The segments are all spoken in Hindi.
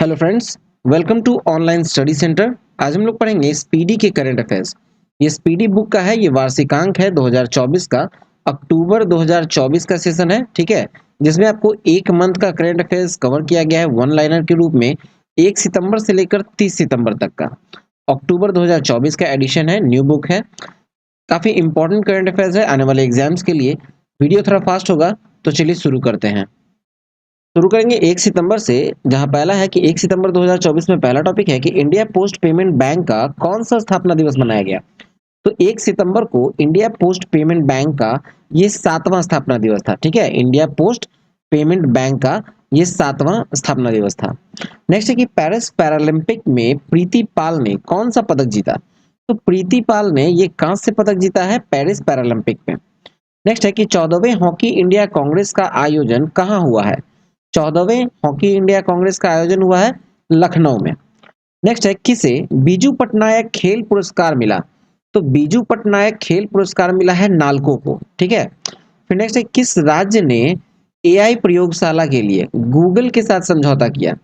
Hello friends, welcome to online study centre. आज हम लोग पढ़ेंगे स्पीडी के करंट अफेयर्स। ये स्पीडी बुक का है, ये वार्षिकांक है 2024 का। अक्टूबर 2024 का सेशन है, ठीक है, जिसमें आपको एक मंथ का करंट अफेयर्स कवर किया गया है वन लाइनर के रूप में 1 सितंबर से लेकर 30 सितंबर तक का। अक्टूबर 2024 का एडिशन है, न्यू बुक है। काफी इंपॉर्टेंट करंट अफेयर्स है आने वाले एग्जाम्स के लिए। वीडियो थोड़ा फास्ट होगा, तो चलिए शुरू करते हैं। शुरू करेंगे 1 सितंबर से, जहां पहला है कि 1 सितंबर 2024 में पहला टॉपिक है कि इंडिया पोस्ट पेमेंट बैंक का कौन सा स्थापना दिवस मनाया गया। तो 1 सितंबर को इंडिया पोस्ट पेमेंट बैंक का ये 7वां स्थापना दिवस था, ठीक है। इंडिया पोस्ट पेमेंट बैंक का ये 7वां स्थापना दिवस था। नेक्स्ट है कि पेरिस पैरालंपिक में प्रीति पाल ने कौन सा पदक जीता। तो प्रीति पाल ने ये कांस्य पदक जीता है पेरिस पैरालंपिक में। नेक्स्ट है कि 14वें हॉकी इंडिया कांग्रेस का आयोजन कहाँ हुआ है। 14वें हॉकी इंडिया कांग्रेस का आयोजन हुआ है लखनऊ में। नेक्स्ट है किसे बीजू पटनायक खेल पुरस्कार मिला। तो बीजू पटनायक खेल पुरस्कार मिला है नालको को, ठीक है। फिर नेक्स्ट है किस राज्य ने एआई प्रयोगशाला के लिए गूगल के साथ समझौता किया।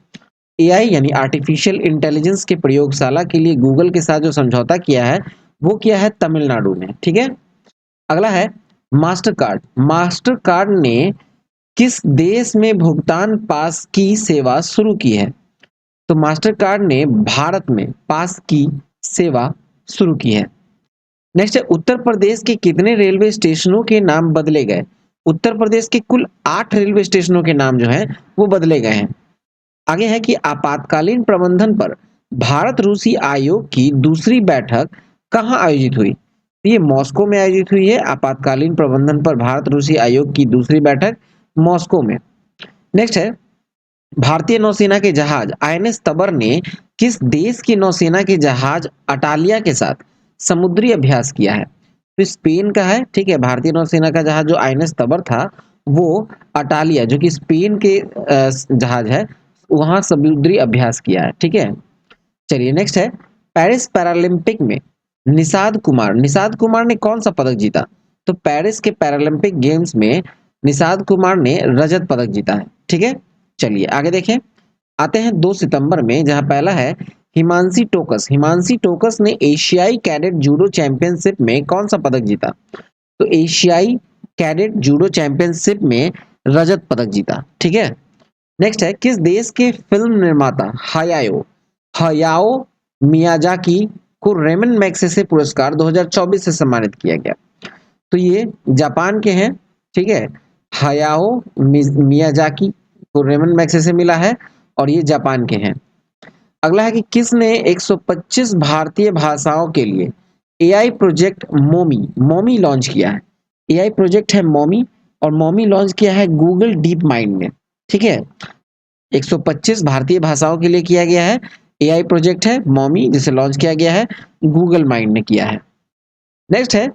एआई यानी आर्टिफिशियल इंटेलिजेंस के प्रयोगशाला के लिए गूगल के साथ जो समझौता किया है वो किया है तमिलनाडु ने, ठीक है। अगला है मास्टर कार्ड। मास्टर कार्ड ने किस देश में भुगतान पास की सेवा शुरू की है। तो मास्टर कार्ड ने भारत में पास की सेवा शुरू की है। नेक्स्ट है उत्तर प्रदेश के कितने रेलवे स्टेशनों के नाम बदले गए। उत्तर प्रदेश के कुल 8 रेलवे स्टेशनों के नाम जो है वो बदले गए हैं। आगे है कि आपातकालीन प्रबंधन पर भारत रूसी आयोग की दूसरी बैठक कहाँ आयोजित हुई। ये मॉस्को में आयोजित हुई है। आपातकालीन प्रबंधन पर भारत रूसी आयोग की दूसरी बैठक मॉस्को में। नेक्स्ट है भारतीय नौसेना के जहाज आईएनएस तबर ने किस देश की नौसेना के जहाज अटालिया के साथ समुद्री अभ्यास किया है। तो स्पेन का है, ठीक है। भारतीय नौसेना का जहाज जो आईएनएस तबर था वो अटालिया जो कि स्पेन के जहाज है वहां समुद्री अभ्यास किया है, ठीक है। चलिए नेक्स्ट है पेरिस पैरालंपिक में निषाद कुमार ने कौन सा पदक जीता। तो पेरिस के पैरालंपिक गेम्स में निषाद कुमार ने रजत पदक जीता है, ठीक है। चलिए आगे देखें। आते हैं 2 सितंबर में, जहां पहला है हिमांशी टोकस ने एशियाई कैडेट जूडो चैंपियनशिप में कौन सा पदक जीता। तो एशियाई कैडेट जूडो चैंपियनशिप में रजत पदक जीता, ठीक है। नेक्स्ट है किस देश के फिल्म निर्माता हयाओ हयाओ मियाजाकी को रेमन मैग्सेसे पुरस्कार 2024 से सम्मानित किया गया। तो ये जापान के हैं, ठीक है। हयाओ मियाजाकी को रेमन मैग्सेसे मिला है और ये जापान के हैं। अगला है कि किसने 125 भारतीय भाषाओं के लिए एआई प्रोजेक्ट मोमी लॉन्च किया है। एआई प्रोजेक्ट है मोमी और मोमी लॉन्च किया है गूगल डीप माइंड ने, ठीक है। 125 भारतीय भाषाओं के लिए किया गया है एआई प्रोजेक्ट है मॉमी, जिसे लॉन्च किया गया है गूगल माइंड ने किया है। नेक्स्ट है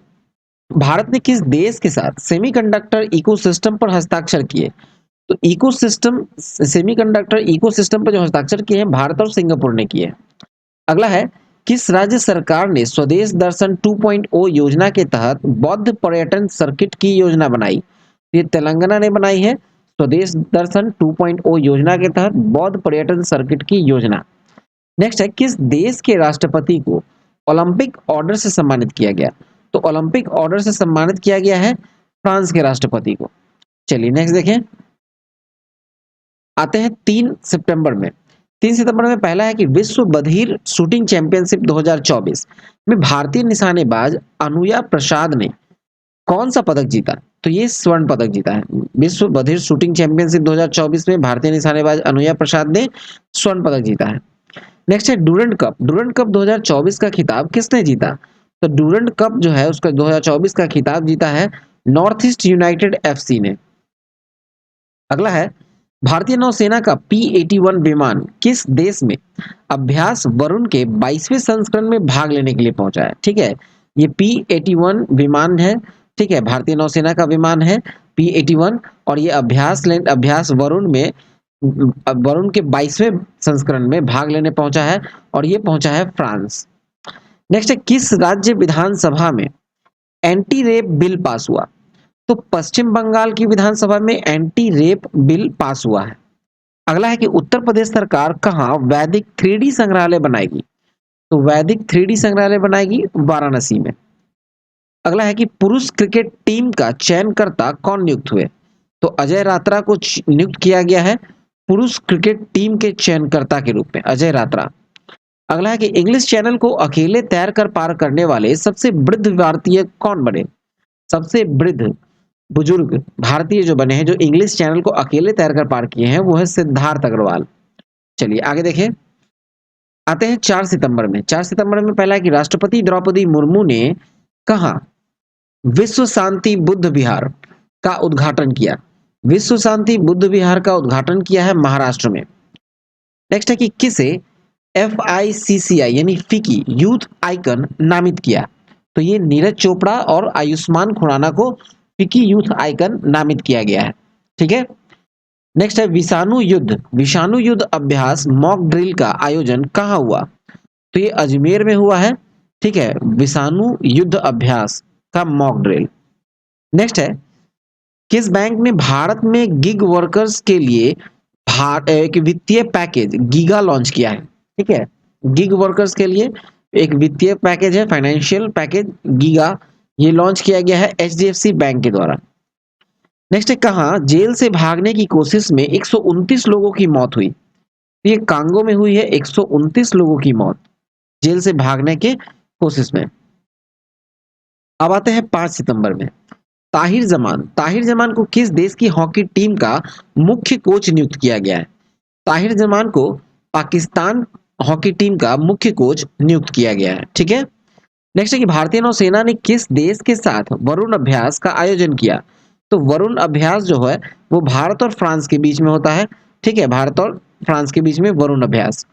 भारत ने किस देश के साथ सेमीकंडक्टर इकोसिस्टम पर हस्ताक्षर किए। तो इकोसिस्टम सेमीकंडक्टर इकोसिस्टम पर जो हस्ताक्षर किए हैं भारत और सिंगापुर ने किए। अगला है किस राज्य सरकार ने स्वदेश दर्शन 2.0 योजना के तहत बौद्ध पर्यटन सर्किट की योजना बनाई। ये तेलंगाना ने बनाई है स्वदेश दर्शन 2.0 योजना के तहत बौद्ध पर्यटन सर्किट की योजना। नेक्स्ट है किस देश के राष्ट्रपति को ओलंपिक ऑर्डर से सम्मानित किया गया। तो ओलंपिक ऑर्डर से सम्मानित किया गया है फ्रांस के राष्ट्रपति को। चलिए नेक्स्ट देखें। आते हैं 3 सितंबर में पहला है कि विश्व बधिर शूटिंग चैंपियनशिप 2024 में भारतीय निशानेबाज अनुया प्रसाद ने कौन सा पदक जीता। तो ये स्वर्ण पदक जीता है। विश्व बधिर शूटिंग चैंपियनशिप 2024 में भारतीय निशानेबाज अनुया प्रसाद ने स्वर्ण पदक जीता है। नेक्स्ट है डूरंड कप 2024 का खिताब किसने जीता। तो डूरंड कप जो है उसका 2024 का खिताब जीता है नॉर्थ ईस्ट यूनाइटेड एफसी ने। अगला है भारतीय नौसेना का P-81 विमान किस देश में अभ्यास वरुण के 22वें संस्करण में भाग लेने के लिए पहुंचा है, ठीक है। ये P-81 विमान है, ठीक है। भारतीय नौसेना का विमान है P-81 और ये अभ्यास वरुण के 22वें संस्करण में भाग लेने पहुंचा है और ये पहुंचा है फ्रांस। नेक्स्ट है किस राज्य विधानसभा में एंटी रेप बिल पास हुआ। तो पश्चिम बंगाल की विधानसभा में एंटी रेप बिल पास हुआ है। अगला है कि उत्तर प्रदेश सरकार कहाँ वैदिक 3D संग्रहालय बनाएगी? तो वैदिक 3D संग्रहालय बनाएगी वाराणसी में। अगला है कि पुरुष क्रिकेट टीम का चयनकर्ता कौन नियुक्त हुए? तो अजय रात्रा को नियुक्त किया गया है पुरुष क्रिकेट टीम के चयनकर्ता के रूप में, अजय रात्रा। अगला है कि इंग्लिश चैनल को अकेले तैर कर पार करने वाले सबसे वृद्ध भारतीय कौन बने? सबसे वृद्ध बुजुर्ग भारतीय जो बने हैं, जो इंग्लिश चैनल को अकेले तैर कर पार किए हैं, वो है सिद्धार्थ अग्रवाल। चलिए आगे देखें। आते हैं 4 सितंबर में। 4 सितंबर में पहला है कि राष्ट्रपति द्रौपदी मुर्मू ने कहा विश्व शांति बुद्ध विहार का उद्घाटन किया? विश्व शांति बुद्ध विहार का उद्घाटन किया है महाराष्ट्र में। नेक्स्ट है कि किसे FICCI यानी फिकी यूथ आइकन नामित किया? तो ये नीरज चोपड़ा और आयुष्मान खुराना को फिकी यूथ आइकन नामित किया गया है। ठीक है। नेक्स्ट है विषाणु युद्ध अभ्यास मॉक ड्रिल का आयोजन कहाँ हुआ? तो ये अजमेर में हुआ है। ठीक है, विषाणु युद्ध अभ्यास का मॉक ड्रिल। नेक्स्ट है किस बैंक ने भारत में गिग वर्कर्स के लिए एक वित्तीय पैकेज गीगा लॉन्च किया है? ठीक है, गिग वर्कर्स के लिए एक वित्तीय पैकेज है, फाइनेंशियल पैकेज गीगा, ये लॉन्च किया गया है HDFC बैंक के द्वारा। नेक्स्ट है कहाँ जेल से भागने की कोशिश में 129 लोगों की मौत हुई? ये कांगो में हुई है 129 लोगों की मौत जेल से भागने के कोशिश में। अब आते हैं 5 सितंबर में। ताहिर जमान को किस देश की हॉकी टीम का मुख्य कोच नियुक्त किया गया है? ताहिर जमान को पाकिस्तान हॉकी टीम का मुख्य कोच नियुक्त किया गया है। ठीक है। नेक्स्ट है कि भारतीय नौसेना ने किस देश के साथ वरुण अभ्यास का आयोजन किया? तो वरुण अभ्यास जो है वो भारत और फ्रांस के बीच में होता है। ठीक है, भारत और फ्रांस के बीच में वरुण अभ्यास।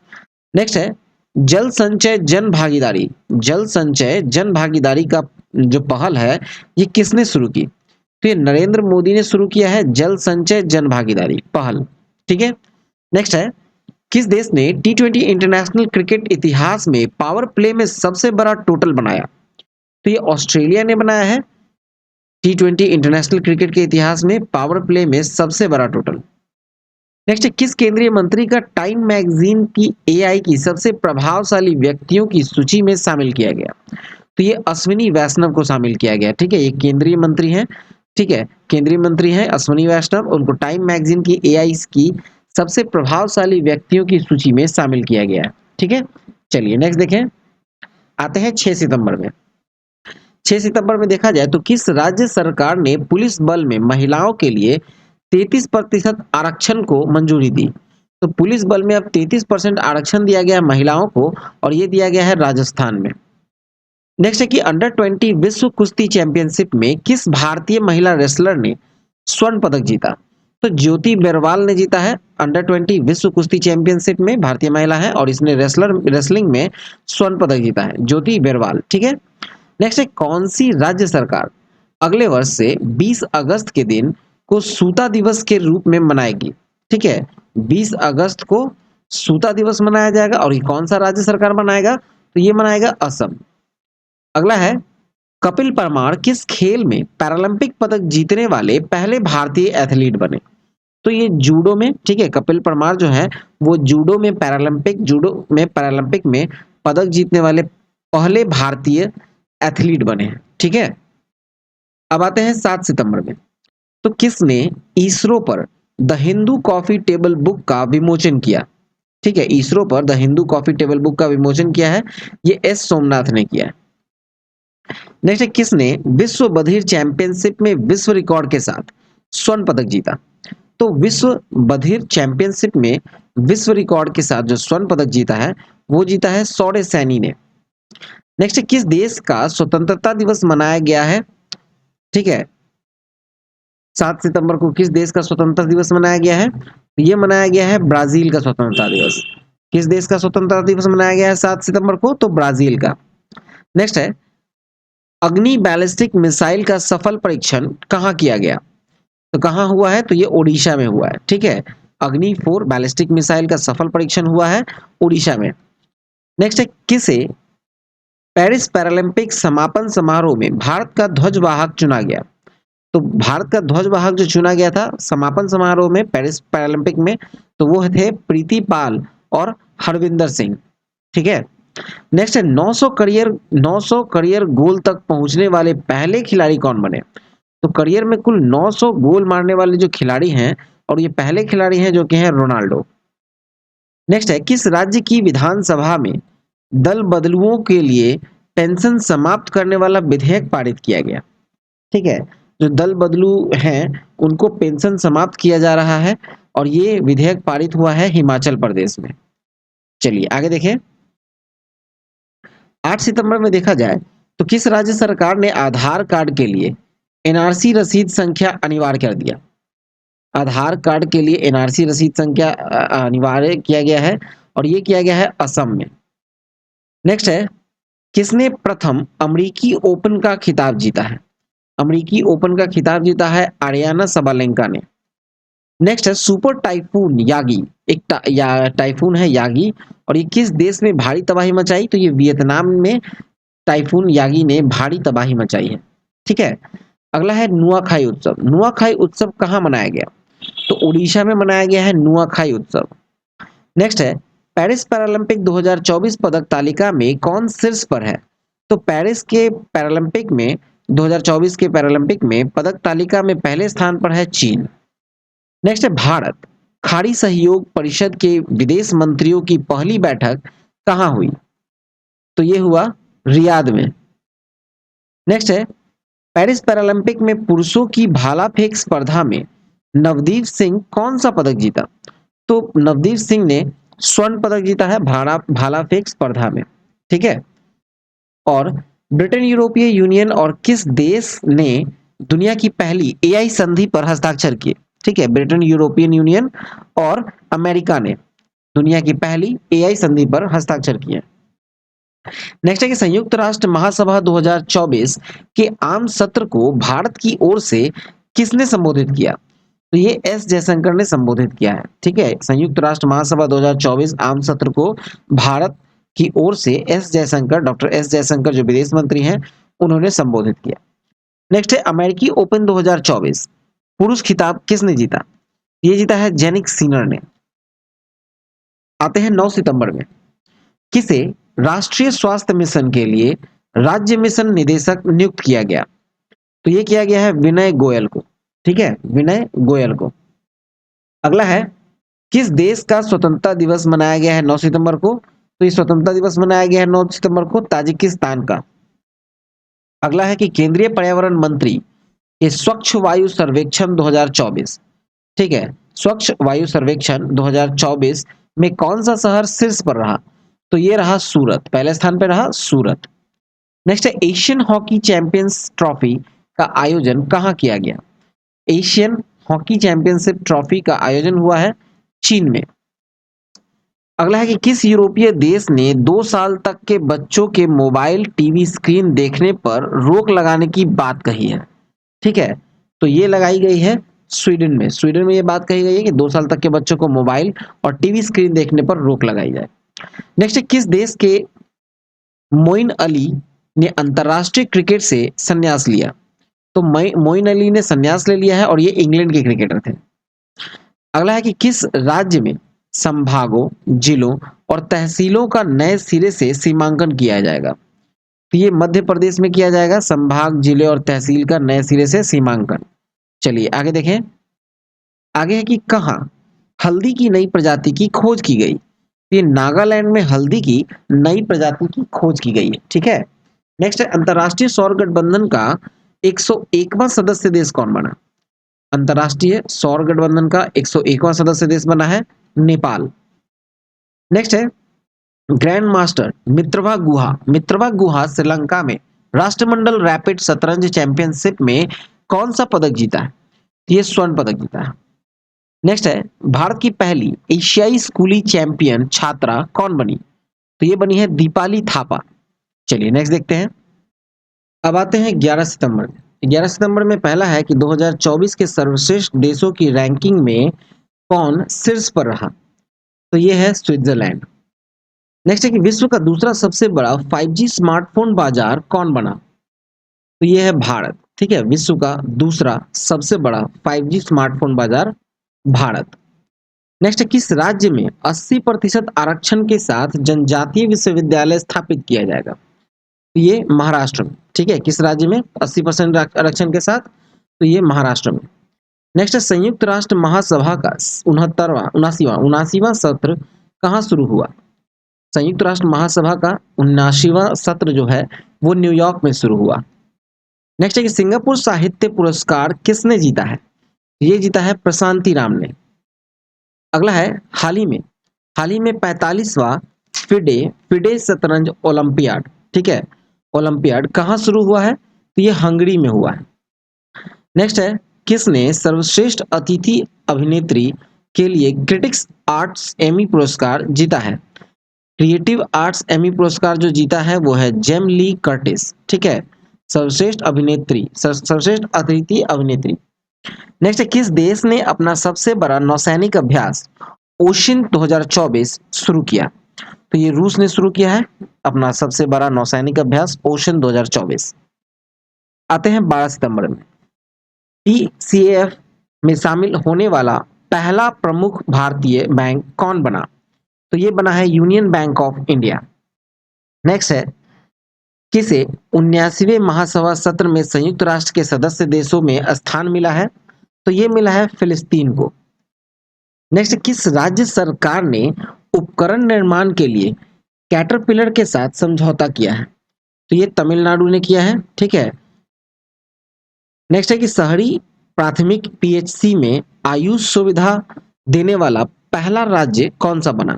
नेक्स्ट है जल संचय जन भागीदारी का जो पहल है ये किसने शुरू की? तो ये नरेंद्र मोदी ने शुरू किया है जल संचय जन भागीदारी पहल। ठीक है। नेक्स्ट है किस देश ने T20 इंटरनेशनल क्रिकेट इतिहास में पावर प्ले में सबसे बड़ा टोटल बनाया? तो ये ऑस्ट्रेलिया ने बनाया है T20 इंटरनेशनल क्रिकेट के इतिहास में पावर प्ले में सबसे बड़ा टोटल। नेक्स्ट किस केंद्रीय मंत्री का टाइम मैगजीन की AI की सबसे प्रभावशाली व्यक्तियों की सूची में शामिल किया गया? तो ये अश्विनी वैष्णव को शामिल किया गया। ठीक है, ये केंद्रीय मंत्री हैं। ठीक है, केंद्रीय मंत्री हैं अश्विनी वैष्णव, उनको टाइम मैगजीन की AI की सबसे प्रभावशाली व्यक्तियों की सूची में शामिल किया गया है। ठीक है, चलिए नेक्स्ट देखें। आते हैं 6 सितंबर में। 6 सितंबर में देखा जाए तो किस राज्य सरकार ने पुलिस बल में महिलाओं के लिए 33% आरक्षण को मंजूरी दी? तो पुलिस बल में अब 33% आरक्षण दिया गया है महिलाओं को, और ये दिया गया है राजस्थान में। नेक्स्ट है कि अंडर 20 विश्व कुश्ती चैंपियनशिप में किस भारतीय महिला रेसलर ने स्वर्ण पदक जीता? तो ज्योति बेरवाल ने जीता है अंडर 20 विश्व कुश्ती चैंपियनशिप में, भारतीय महिला है और इसने रेसलिंग में स्वर्ण पदक जीता है, ज्योति बेरवाल। ठीक है। नेक्स्ट है कौन सी राज्य सरकार अगले वर्ष से 20 अगस्त के दिन को सूता दिवस के रूप में मनाएगी? ठीक है, 20 अगस्त को सूता दिवस मनाया जाएगा, और ये कौन सा राज्य सरकार मनाएगा? तो ये मनाएगा असम। अगला है कपिल परमार किस खेल में पैरालंपिक पदक जीतने वाले पहले भारतीय एथलीट बने? तो ये जूडो में। ठीक है, कपिल परमार जो है वो जूडो में पैरालंपिक में पदक जीतने वाले पहले भारतीय एथलीट बने हैं। ठीक है। अब आते हैं 7 सितंबर में। तो किसने इसरो पर the Hindu coffee table book का विमोचन किया? ठीक है, इसरो पर the Hindu coffee table book का विमोचन किया है, ये S सोमनाथ ने किया है। नेक्स्ट है किसने विश्व बधिर चैंपियनशिप में विश्व रिकॉर्ड के साथ स्वर्ण पदक जीता? तो विश्व बधिर चैंपियनशिप में विश्व रिकॉर्ड के साथ जो स्वर्ण पदक जीता है वो जीता है सौर्य सैनी ने। नेक्स्ट है किस देश का स्वतंत्रता दिवस मनाया गया है? ठीक है, 7 सितंबर को किस देश का स्वतंत्रता दिवस मनाया गया है? ये मनाया गया है ब्राजील का स्वतंत्रता दिवस। किस देश का स्वतंत्रता दिवस मनाया गया है 7 सितंबर को? तो ब्राजील का। नेक्स्ट है अग्नि बैलिस्टिक मिसाइल का सफल परीक्षण कहाँ किया गया? तो कहाँ हुआ है? तो ये ओडिशा में हुआ है। ठीक है, अग्नि 4 बैलिस्टिक मिसाइल का सफल परीक्षण हुआ है ओडिशा में। नेक्स्ट है किसे पेरिस पैरालंपिक समापन समारोह में भारत का ध्वजवाहक चुना गया? तो भारत का ध्वजवाहक जो चुना गया था समापन समारोह में पेरिस पैरालंपिक में, तो वो थे प्रीति पाल और हरविंदर सिंह। ठीक है। नेक्स्ट है 900 करियर गोल तक पहुंचने वाले पहले खिलाड़ी कौन बने। तो करियर में कुल 900 गोल मारने वाले जो खिलाड़ी हैं, और ये पहले खिलाड़ी हैं जो कि हैं रोनाल्डो। नेक्स्ट है किस राज्य की विधानसभा में दल बदलुओं के लिए पेंशन समाप्त करने वाला विधेयक पारित किया गया। ठीक है। जो दल बदलू हैं उनको पेंशन समाप्त किया जा रहा है, और ये विधेयक पारित हुआ है हिमाचल प्रदेश में। चलिए आगे देखें। 8 सितंबर में देखा जाए तो किस राज्य सरकार ने आधार कार्ड के लिए एनआरसी रसीद संख्या अनिवार्य कर दिया। आधार कार्ड के लिए एनआरसी रसीद संख्या अनिवार्य किया गया है, और ये किया गया है असम में। नेक्स्ट है किसने प्रथम अमेरिकी ओपन का खिताब जीता है। अमेरिकी ओपन का खिताब जीता है आरियाना सबालेंका ने। नेक्स्ट है सुपर टाइफून यागी, टाइफून है यागी, और ये किस देश में भारी तबाही मचाई। तो ये वियतनाम में टाइफून यागी ने भारी तबाही मचाई है। ठीक है। अगला है नुआखाई उत्सव। नुआखाई उत्सव कहाँ मनाया गया। तो उड़ीसा में मनाया गया है नुआखाई उत्सव। नेक्स्ट है पेरिस पैरालंपिक 2024 पदक तालिका में कौन शीर्ष पर है। तो पेरिस के पैरालंपिक में 2024 के पैरालंपिक में पदक तालिका में पहले स्थान पर है चीन। नेक्स्ट है भारत खाड़ी सहयोग परिषद के विदेश मंत्रियों की पहली बैठक कहाँ हुई। तो ये हुआ रियाद में। नेक्स्ट है पेरिस पैरालंपिक में पुरुषों की भाला फेंक स्पर्धा में नवदीप सिंह कौन सा पदक जीता। तो नवदीप सिंह ने स्वर्ण पदक जीता है भाला भाला फेंक स्पर्धा में। ठीक है। और ब्रिटेन यूरोपीय यूनियन और किस देश ने दुनिया की पहली एआई संधि पर हस्ताक्षर किए। ठीक है। ब्रिटेन यूरोपियन यूनियन और अमेरिका ने दुनिया की पहली एआई संधि पर हस्ताक्षर किए। नेक्स्ट है कि संयुक्त राष्ट्र महासभा 2024 के आम सत्र को भारत की ओर से किसने संबोधित किया। तो ये एस जयशंकर ने संबोधित किया है। ठीक है। संयुक्त राष्ट्र महासभा 2024 आम सत्र को भारत की ओर से S Jaishankar, doctor S Jaishankar जो विदेश मंत्री हैं, उन्होंने संबोधित किया। नेक्स्ट है अमेरिकी ओपन 2024 पुरुष खिताब किसने जीता। ये जीता है जेनिक सिनर ने। आते हैं 9 सितंबर में किसे राष्ट्रीय स्वास्थ्य मिशन के लिए राज्य मिशन निदेशक नियुक्त किया गया। तो ये किया गया है विनय गोयल को। ठीक है। विनय गोयल को। अगला है किस देश का स्वतंत्रता दिवस मनाया गया है 9 सितंबर को। तो ये स्वतंत्रता दिवस मनाया गया है 9 सितंबर को ताजिकिस्तान का। अगला है कि केंद्रीय पर्यावरण मंत्री के स्वच्छ वायु सर्वेक्षण 2024। ठीक है। स्वच्छ वायु सर्वेक्षण 2024 में कौन सा शहर शीर्ष पर रहा। तो ये रहा सूरत, पहले स्थान पर रहा सूरत। नेक्स्ट है एशियन हॉकी चैंपियंस ट्रॉफी का आयोजन कहाँ किया गया। एशियन हॉकी चैंपियनशिप ट्रॉफी का आयोजन हुआ है चीन में। अगला है कि किस यूरोपीय देश ने 2 साल तक के बच्चों के मोबाइल टीवी स्क्रीन देखने पर रोक लगाने की बात कही है। ठीक है। तो ये लगाई गई है स्वीडन में। स्वीडन में ये बात कही गई है कि 2 साल तक के बच्चों को मोबाइल और टीवी स्क्रीन देखने पर रोक लगाई जाए। नेक्स्ट है किस देश के मोइन अली ने अंतरराष्ट्रीय क्रिकेट से संन्यास लिया। तो मोइन अली ने संन्यास ले लिया है, और ये इंग्लैंड के क्रिकेटर थे। अगला है कि किस राज्य में संभागों, जिलों और तहसीलों का नए सिरे से सीमांकन किया जाएगा। तो ये मध्य प्रदेश में किया जाएगा, संभाग, जिले और तहसील का नए सिरे से सीमांकन। चलिए आगे देखें। आगे है कि कहाँ हल्दी की नई प्रजाति की खोज की गई। ये नागालैंड में हल्दी की नई प्रजाति की खोज की गई है। ठीक है। नेक्स्ट है अंतरराष्ट्रीय सौर गठबंधन का 101वां सदस्य देश कौन बना। अंतरराष्ट्रीय सौर गठबंधन का 101वां सदस्य देश बना है नेपाल। नेक्स्ट है ग्रैंड मास्टर मित्रवा गुहा श्रीलंका में राष्ट्रमंडल रैपिड शतरंज चैंपियनशिप में कौन सा पदक जीता है। ये स्वर्ण पदक जीता है। नेक्स्ट है भारत की पहली एशियाई स्कूली चैंपियन छात्रा कौन बनी। तो ये बनी है दीपाली थापा। चलिए नेक्स्ट देखते हैं। अब आते हैं 11 सितंबर। 11 सितंबर में पहला है कि 2024 के सर्वश्रेष्ठ देशों की रैंकिंग में कौन शीर्ष पर रहा। तो ये है स्विट्जरलैंड। नेक्स्ट है कि विश्व का दूसरा सबसे बड़ा 5G स्मार्टफोन बाजार कौन बना। तो ये है भारत। ठीक है, विश्व का दूसरा सबसे बड़ा 5G स्मार्टफोन बाजार भारत। नेक्स्ट, किस राज्य में 80% आरक्षण के साथ जनजातीय विश्वविद्यालय स्थापित किया जाएगा? ये महाराष्ट्र में। ठीक है, किस राज्य में 80% आरक्षण के साथ? तो ये महाराष्ट्र में। नेक्स्ट, संयुक्त राष्ट्र महासभा का 69वां सत्र कहाँ शुरू हुआ? संयुक्त राष्ट्र महासभा का 79वां सत्र जो है वो न्यूयॉर्क में शुरू हुआ। नेक्स्ट है कि सिंगापुर साहित्य पुरस्कार किसने जीता है? ये जीता है प्रशांति राम ने। अगला है हाल ही में 45वां फिडे फिडे शतरंज ओलंपियाड, ठीक है, ओलंपियाड कहाँ शुरू हुआ है? तो ये हंगरी में हुआ है। नेक्स्ट है, किसने सर्वश्रेष्ठ अतिथि अभिनेत्री के लिए क्रिटिक्स आर्ट्स एमी पुरस्कार जीता है? क्रिएटिव आर्ट्स एमी पुरस्कार जो जीता है वो है जेम ली कर्टिस। ठीक है, सर्वश्रेष्ठ अतिथि अभिनेत्री। नेक्स्ट है, किस देश ने अपना सबसे बड़ा नौसैनिक अभ्यास ओशिन 2024 शुरू किया? तो ये रूस ने शुरू किया है अपना सबसे बड़ा नौसैनिक अभ्यास ओशिन 2024। आते हैं 12 सितंबर में। पीसीएफ में शामिल होने वाला पहला प्रमुख भारतीय बैंक कौन बना? तो ये बना है union bank of India. Next है, किसे 79वें महासभा सत्र में संयुक्त राष्ट्र के सदस्य देशों में स्थान मिला है? तो ये मिला है फिलिस्तीन को। नेक्स्ट, किस राज्य सरकार ने उपकरण निर्माण के लिए कैटरपिलर के साथ समझौता किया है? तो ये तमिलनाडु ने किया है। ठीक है। नेक्स्ट है कि शहरी प्राथमिक पीएचसी में आयुष सुविधा देने वाला पहला राज्य कौन सा बना?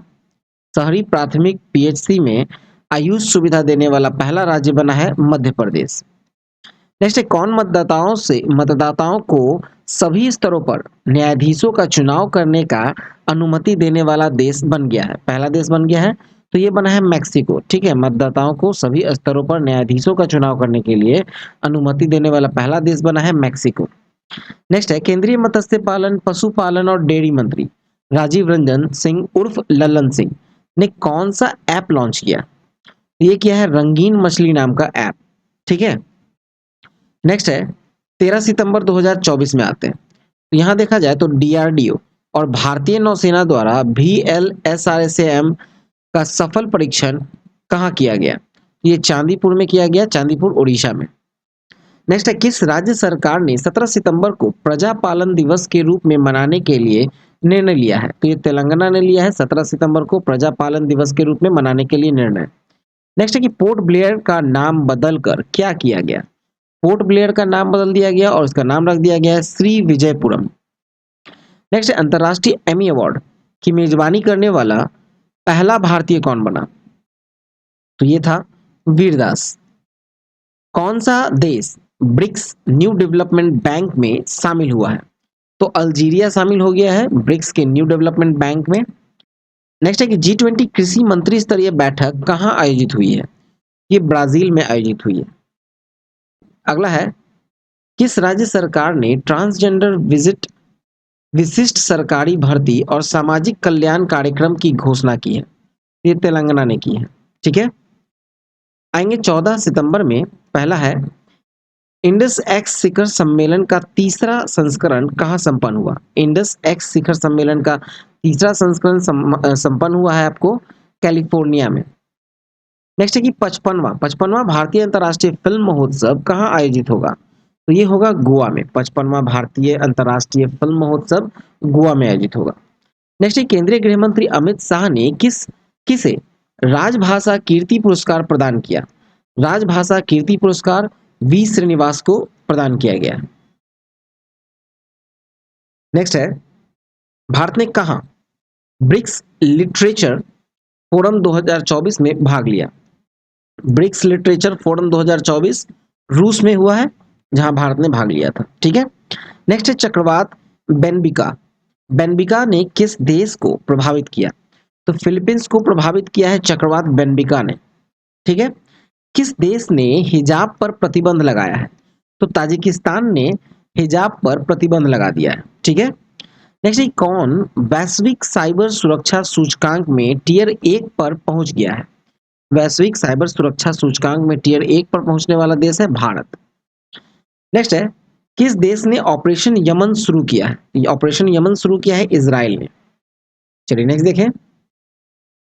शहरी प्राथमिक पीएचसी में आयुष सुविधा देने वाला पहला राज्य बना है मध्य प्रदेश। नेक्स्ट है, कौन मतदाताओं को सभी स्तरों पर न्यायाधीशों का चुनाव करने का अनुमति देने वाला देश बन गया है? पहला देश बन गया है, तो ये बना है मैक्सिको। ठीक है, मतदाताओं को सभी स्तरों पर न्यायाधीशों का चुनाव करने के लिए अनुमति देने वाला पहला देश बना है मैक्सिको। नेक्स्ट है, केंद्रीय मत्स्य पालन, पशुपालन और डेयरी मंत्री राजीव रंजन सिंह उर्फ लल्लन सिंह ने कौन सा ऐप लॉन्च किया? ये किया है रंगीन मछली नाम का ऐप। ठीक है। नेक्स्ट है, 13 सितंबर 2024 में आते हैं। तो यहाँ देखा जाए तो डीआरडीओ और भारतीय नौसेना द्वारा VLSRSAM का सफल परीक्षण कहाँ किया गया? ये चांदीपुर में किया गया, चांदीपुर उड़ीसा में। नेक्स्ट है, किस राज्य सरकार ने 17 सितंबर को प्रजापालन दिवस के रूप में मनाने के लिए निर्णय लिया है? तो ये तेलंगाना ने लिया है 17 सितंबर को प्रजापालन दिवस के रूप में मनाने के लिए निर्णय। नेक्स्ट है कि पोर्ट ब्लेयर का नाम बदलकर क्या किया गया? पोर्ट ब्लेयर का नाम बदल दिया गया और इसका नाम रख दिया गया है श्री विजयपुरम। नेक्स्ट है, अंतरराष्ट्रीय एमी अवार्ड की मेजबानी करने वाला पहला भारतीय कौन बना? तो ये था वीरदास। कौन सा देश ब्रिक्स न्यू डेवलपमेंट बैंक में शामिल हुआ है? तो अल्जीरिया शामिल हो गया है ब्रिक्स के न्यू डेवलपमेंट बैंक में। नेक्स्ट है कि G20 कृषि मंत्री स्तरीय बैठक कहाँ आयोजित हुई है? ये ब्राजील में आयोजित हुई है। अगला है, किस राज्य सरकार ने ट्रांसजेंडर विशिष्ट सरकारी भर्ती और सामाजिक कल्याण कार्यक्रम की घोषणा की है? ये तेलंगाना ने की है। ठीक है। आएंगे 14 सितंबर में। पहला है, इंडस एक्स शिखर सम्मेलन का तीसरा संस्करण कहाँ संपन्न हुआ? इंडस एक्स शिखर सम्मेलन का तीसरा संस्करण संपन्न हुआ है आपको कैलिफोर्निया में। नेक्स्ट है कि 55वां भारतीय अंतर्राष्ट्रीय फिल्म महोत्सव कहाँ आयोजित होगा? तो ये होगा गोवा में। 55वां भारतीय अंतर्राष्ट्रीय फिल्म महोत्सव गोवा में आयोजित होगा। नेक्स्ट है, केंद्रीय गृह मंत्री अमित शाह ने किसे राजभाषा कीर्ति पुरस्कार प्रदान किया? राजभाषा कीर्ति पुरस्कार वी श्रीनिवास को प्रदान किया गया। नेक्स्ट है, भारत ने कहा ब्रिक्स लिटरेचर फोरम 2024 में भाग लिया? ब्रिक्स लिटरेचर फोरम 2024 रूस में हुआ है जहां भारत ने भाग लिया था। ठीक है। नेक्स्ट है, चक्रवात बेनबिका ने किस देश को प्रभावित किया? तो फिलीपींस को प्रभावित किया है चक्रवात बेनबिका ने। ठीक है। किस देश ने हिजाब पर प्रतिबंध लगाया है? तो ताजिकिस्तान ने हिजाब पर प्रतिबंध लगा दिया है। ठीक है। नेक्स्ट, कौन वैश्विक साइबर सुरक्षा सूचकांक में टियर 1 पर पहुंच गया है? वैश्विक साइबर सुरक्षा सूचकांक में टियर 1 पर पहुंचने वाला देश है भारत। नेक्स्ट है, किस देश ने ऑपरेशन यमन शुरू किया है? ये ऑपरेशन यमन शुरू किया है इजराइल ने। चलिए नेक्स्ट देखें,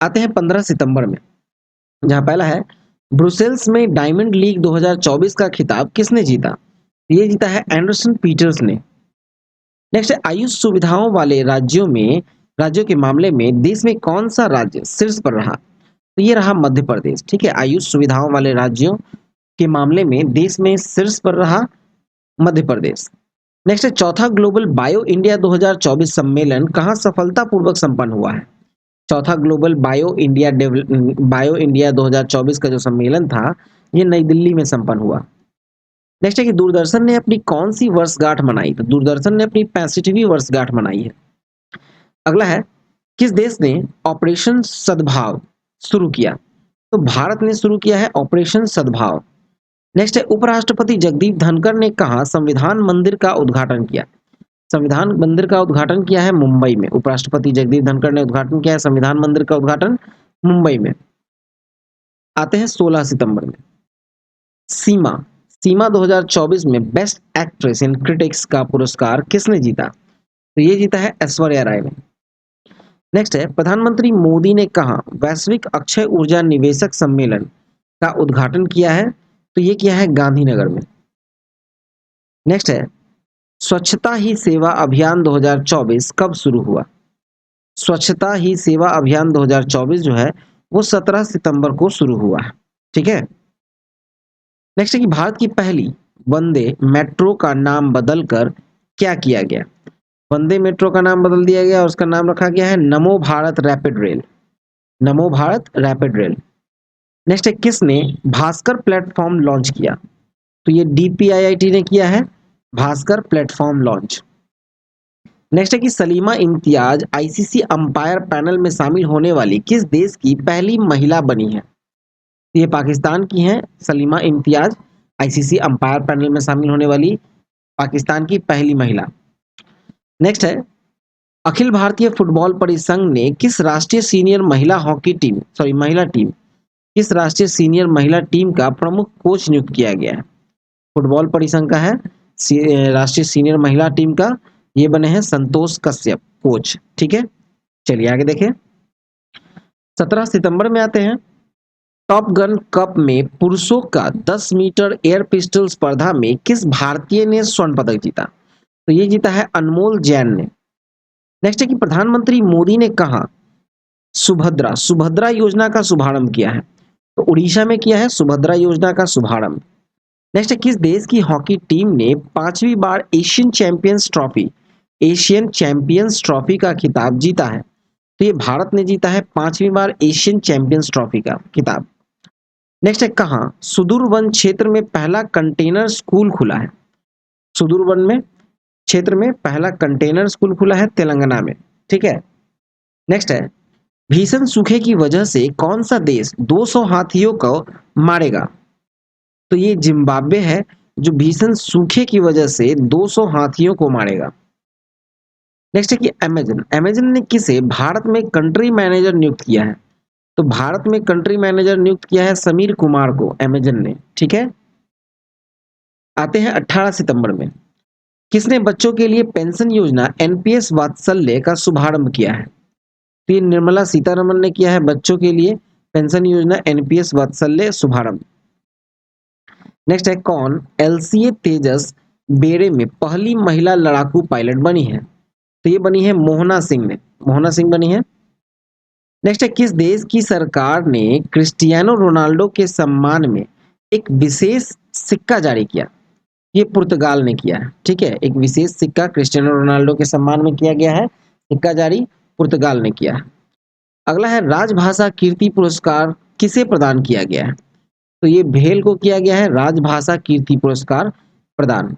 आते हैं 15 सितंबर में, जहां पहला है, ब्रुसेल्स में डायमंड लीग 2024 का खिताब किसने जीता? ये जीता है एंडरसन पीटर्स ने। नेक्स्ट है, आयुष सुविधाओं वाले राज्यों के मामले में देश में कौन सा राज्य शीर्ष पर रहा? तो ये रहा मध्य प्रदेश। ठीक है, आयुष सुविधाओं वाले राज्यों के मामले में देश में शीर्ष पर रहा मध्य प्रदेश। नेक्स्ट है, चौथा ग्लोबल बायो इंडिया 2024 सम्मेलन कहाँ सफलतापूर्वक संपन्न हुआ है? चौथा ग्लोबल बायो इंडिया 2024 का जो सम्मेलन था, ये नई दिल्ली में संपन्न हुआ। नेक्स्ट है कि दूरदर्शन ने अपनी कौन सी वर्षगांठ मनाई? तो दूरदर्शन ने अपनी 65वीं वर्षगांठ मनाई है। अगला है, किस देश ने ऑपरेशन सद्भाव शुरू किया? तो भारत ने शुरू किया है ऑपरेशन सद्भाव। नेक्स्ट है, उपराष्ट्रपति जगदीप धनखड़ ने कहा संविधान मंदिर का उद्घाटन किया? संविधान मंदिर का उद्घाटन किया है मुंबई में। उपराष्ट्रपति जगदीप धनखड़ ने उद्घाटन किया है संविधान मंदिर का उद्घाटन मुंबई में। आते हैं 16 सितंबर में, सीमा सीमा 2024 में बेस्ट एक्ट्रेस इन क्रिटिक्स का पुरस्कार किसने जीता? तो ये जीता है ऐश्वर्या राय ने। नेक्स्ट है, प्रधानमंत्री मोदी ने कहा वैश्विक अक्षय ऊर्जा निवेशक सम्मेलन का उद्घाटन किया है? तो ये किया है गांधीनगर में। नेक्स्ट है, स्वच्छता ही सेवा अभियान 2024 कब शुरू हुआ? स्वच्छता ही सेवा अभियान 2024 जो है वो 17 सितंबर को शुरू हुआ है। ठीक है, नेक्स्ट है कि भारत की पहली वंदे मेट्रो का नाम बदलकर क्या किया गया? वंदे मेट्रो का नाम बदल दिया गया और उसका नाम रखा गया है नमो भारत रैपिड रेल। नमो भारत रैपिड रेल। नेक्स्ट है, किसने भास्कर प्लेटफॉर्म लॉन्च किया? तो ये डीपीआईआईटी ने किया है भास्कर प्लेटफॉर्म लॉन्च। नेक्स्ट है कि Salima Imtiaz ICC umpire panel में शामिल होने वाली किस देश की पहली महिला बनी है? ये पाकिस्तान की हैं Salima Imtiaz, ICC umpire panel में शामिल होने वाली पाकिस्तान की पहली महिला। नेक्स्ट है, अखिल भारतीय फुटबॉल परिसंघ ने किस राष्ट्रीय सीनियर महिला टीम किस राष्ट्रीय सीनियर महिला टीम का प्रमुख कोच नियुक्त किया गया है? फुटबॉल परिसंघ का है राष्ट्रीय सीनियर महिला टीम का, ये बने हैं संतोष कश्यप कोच। ठीक है, चलिए आगे देखें। 17 सितंबर में आते हैं, टॉप गन कप में पुरुषों का 10 मीटर एयर पिस्टल स्पर्धा में किस भारतीय ने स्वर्ण पदक जीता? तो ये जीता है अनमोल जैन ने। नेक्स्ट है कि प्रधानमंत्री मोदी ने कहा सुभद्रा सुभद्रा योजना का शुभारंभ किया है? तो उड़ीसा में किया है सुभद्रा योजना का शुभारंभ। नेक्स्ट है, किस देश की हॉकी टीम ने 5वीं बार एशियन चैंपियंस ट्रॉफी का खिताब जीता है? तो ये भारत ने जीता है 5वीं बार एशियन चैंपियंस ट्रॉफी का खिताब। नेक्स्ट है, कहाँ सुदूर वन क्षेत्र में पहला कंटेनर स्कूल खुला है? सुदूर वन में क्षेत्र में पहला कंटेनर स्कूल खुला है तेलंगाना में। ठीक है, नेक्स्ट है, भीषण सूखे की वजह से कौन सा देश 200 हाथियों को मारेगा? तो ये जिम्बाब्वे है जो भीषण सूखे की वजह से 200 हाथियों को मारेगा। नेक्स्ट है कि अमेजन ने किसे भारत में कंट्री मैनेजर नियुक्त किया है? तो भारत में कंट्री मैनेजर नियुक्त किया है समीर कुमार को अमेजन ने। ठीक है, आते हैं 18 सितंबर में, किसने बच्चों के लिए पेंशन योजना एनपीएस वात्सल्य का शुभारंभ किया है? तो ये निर्मला सीतारमण ने किया है बच्चों के लिए पेंशन योजना एनपीएस वात्सल्य शुभारंभ। नेक्स्ट है, कौन एलसीए तेजस बेड़े में पहली महिला लड़ाकू पायलट बनी है? तो ये बनी है मोहना सिंह बनी है। नेक्स्ट है, किस देश की सरकार ने क्रिस्टियानो रोनाल्डो के सम्मान में एक विशेष सिक्का जारी किया? ये पुर्तगाल ने किया है। ठीक है, एक विशेष सिक्का क्रिस्टियानो रोनाल्डो के सम्मान में किया गया है, सिक्का जारी पुर्तगाल ने किया है। अगला है, राजभाषा कीर्ति पुरस्कार किसे प्रदान किया गया है? तो ये भेल को किया गया है राजभाषा कीर्ति पुरस्कार प्रदान।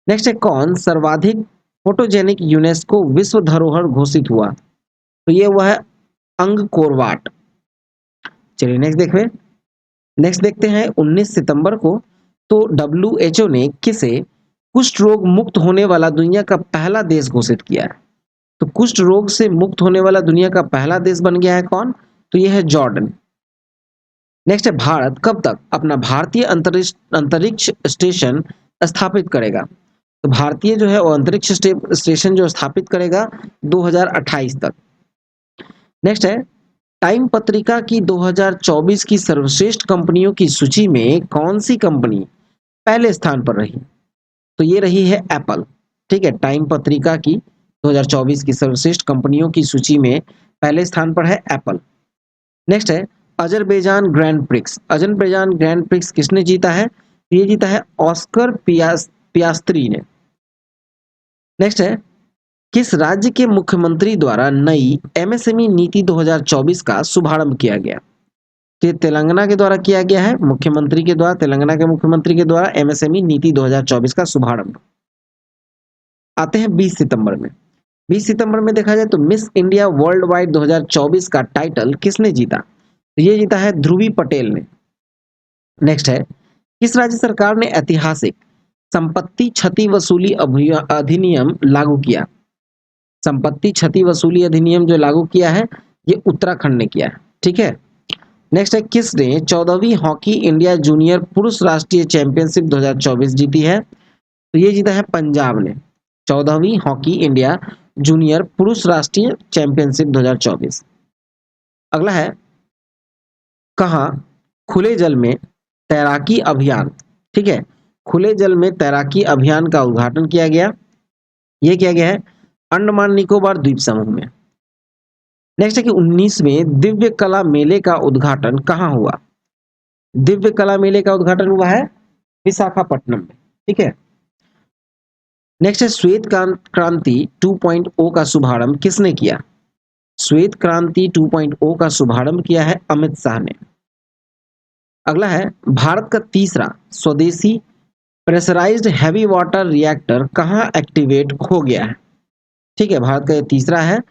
नेक्स्ट है, कौन सर्वाधिक फोटोजेनिक यूनेस्को विश्व धरोहर घोषित हुआ? तो ये हुआ है अंगकोर वाट। चलिए नेक्स्ट देखते हैं 19 सितंबर को, तो डब्ल्यूएचओ ने किसे कुष्ठ रोग मुक्त होने वाला दुनिया का पहला देश घोषित किया है? तो कुष्ठ रोग से मुक्त होने वाला दुनिया का पहला देश बन गया है कौन? तो यह है जॉर्डन। नेक्स्ट है, भारत कब तक अपना भारतीय अंतरिक्ष स्टेशन स्थापित करेगा? तो भारतीय जो है वो अंतरिक्ष स्टेशन जो स्थापित करेगा 2028 तक। नेक्स्ट है, टाइम पत्रिका की 2024 की सर्वश्रेष्ठ कंपनियों की सूची में कौन सी कंपनी पहले स्थान पर रही? तो ये रही है एप्पल। ठीक है, टाइम पत्रिका की 2024 की सर्वश्रेष्ठ कंपनियों की सूची में पहले स्थान पर है एप्पल। नेक्स्ट है, Azerbaijan grand prix. Azerbaijan grand prix किसने जीता है? ये जीता है ऑस्कर पियास्त्री ने। नेक्स्ट है, किस राज्य के मुख्यमंत्री द्वारा नई एमएसएमई नीति 2024 का शुभारंभ किया गया? तो ये तेलंगाना के द्वारा किया गया है, मुख्यमंत्री के द्वारा, तेलंगाना के मुख्यमंत्री के द्वारा एमएसएमई नीति 2024 का शुभारंभ। आते हैं 20 सितंबर में। 20 सितंबर में देखा जाए तो मिस इंडिया वर्ल्ड वाइड 2024 का टाइटल किसने जीता? तो ये जीता है ध्रुवी पटेल ने। नेक्स्ट है, किस राज्य सरकार ने ऐतिहासिक संपत्ति क्षति वसूली अधिनियम लागू किया? संपत्ति क्षति वसूली अधिनियम जो लागू किया है ये उत्तराखंड ने किया है। ठीक है। नेक्स्ट है, किसने 14वीं हॉकी इंडिया जूनियर पुरुष राष्ट्रीय चैंपियनशिप 2024 जीती है? तो ये जीता है पंजाब ने, 14वीं हॉकी इंडिया जूनियर पुरुष राष्ट्रीय चैंपियनशिप 2024। अगला है, कहाँ खुले जल में तैराकी अभियान, ठीक है, खुले जल में तैराकी अभियान का उद्घाटन किया गया? ये किया गया है अंडमान निकोबार द्वीप समूह में। नेक्स्ट है कि 19वें दिव्य कला मेले का उद्घाटन कहाँ हुआ? दिव्य कला मेले का उद्घाटन हुआ है विशाखापट्टनम में। ठीक है। नेक्स्ट है, श्वेत क्रांति 2.0 का शुभारंभ किसने किया? श्वेत क्रांति 2.0 का शुभारंभ किया है अमित शाह ने। अगला है, भारत का तीसरा स्वदेशी प्रेशराइज्ड हैवी वाटर रिएक्टर कहाँ एक्टिवेट हो गया है? ठीक है, भारत का ये तीसरा है,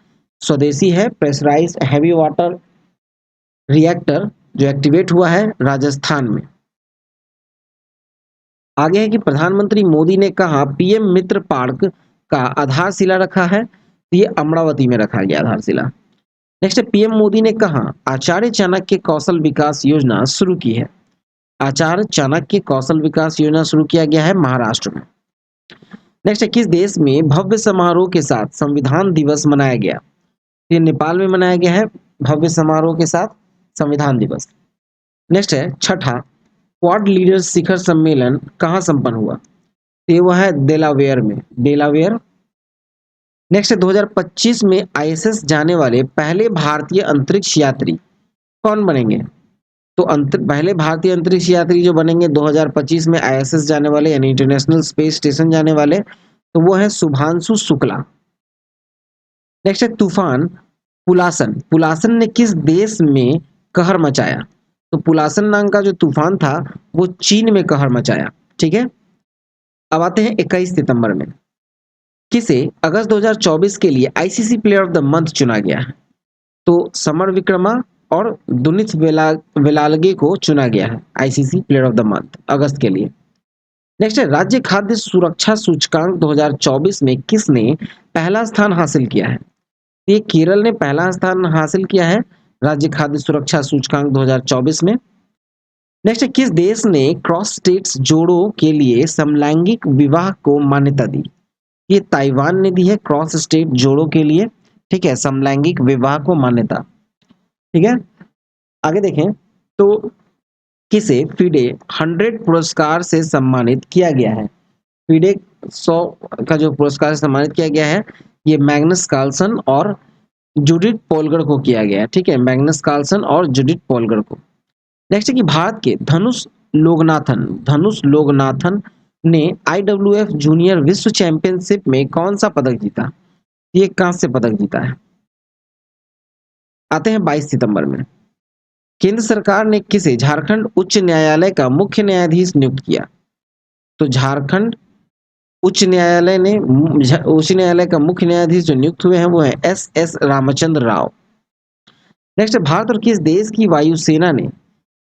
स्वदेशी है प्रेशराइज्ड हैवी वाटर रिएक्टर जो एक्टिवेट हुआ है राजस्थान में। आगे है कि प्रधानमंत्री मोदी ने कहा पीएम मित्र पार्क का आधारशिला रखा है? ये अमरावती में रखा गया आधारशिला। नेक्स्ट है, पीएम मोदी ने कहा आचार्य चाणक्य कौशल विकास योजना शुरू की है? आचार्य चाणक्य कौशल विकास योजना शुरू किया गया है महाराष्ट्र में। नेक्स्ट है, किस देश में भव्य समारोह के साथ संविधान दिवस मनाया गया? ये नेपाल में मनाया गया है भव्य समारोह के साथ संविधान दिवस। नेक्स्ट है, छठा क्वाड लीडर्स शिखर सम्मेलन कहाँ संपन्न हुआ? ये वह है डेलावेयर में, डेलावेयर। नेक्स्ट है, 2025 में आईएसएस जाने वाले पहले भारतीय अंतरिक्ष यात्री कौन बनेंगे? तो पहले भारतीय अंतरिक्ष यात्री जो बनेंगे 2025 में आईएसएस जाने वाले यानी इंटरनेशनल स्पेस स्टेशन जाने वाले, तो वो है शुभांशु शुक्ला। नेक्स्ट है, तूफान पुलासन, पुलासन ने किस देश में कहर मचाया? तो पुलासन नाम का जो तूफान था वो चीन में कहर मचाया। ठीक है। अब आते हैं 21 सितंबर में, किसे अगस्त 2024 के लिए ICC player of the month चुना गया है? तो समर विक्रमा और दुनित वेलालगे को चुना गया है ICC player of the month अगस्त के लिए। नेक्स्ट है, राज्य खाद्य सुरक्षा सूचकांक 2024 में किसने पहला स्थान हासिल किया है? ये केरल ने पहला स्थान हासिल किया है राज्य खाद्य सुरक्षा सूचकांक 2024 में। नेक्स्ट है, किस देश ने क्रॉस स्टेट्स जोड़ों के लिए समलैंगिक विवाह को मान्यता दी? ये ताइवान ने दी है क्रॉस स्टेट जोड़ों के लिए, ठीक है, समलैंगिक विवाह को मान्यता। ठीक है। आगे देखें तो किसे फिडे 100 पुरस्कार से सम्मानित किया गया है? फिडे 100 का जो पुरस्कार से सम्मानित किया गया है ये मैग्नस कार्लसन और जूडिथ पोलगर को किया गया है। ठीक है, मैग्नस कार्लसन और जूडिथ पोलगर को। नेक्स्ट है कि भारत के धनुष लोगनाथन ने आईडब्ल्यूएफ जूनियर विश्व चैंपियनशिप में कौन सा पदक जीता? ये कांस्य पदक जीता है। आते हैं 22 सितंबर में, केंद्र सरकार ने किसे झारखंड उच्च न्यायालय का मुख्य न्यायाधीश नियुक्त किया? तो झारखंड उच्च न्यायालय का मुख्य न्यायाधीश जो नियुक्त हुए हैं वो है एस रामचंद्र राव। नेक्स्ट, भारत और किस देश की वायुसेना ने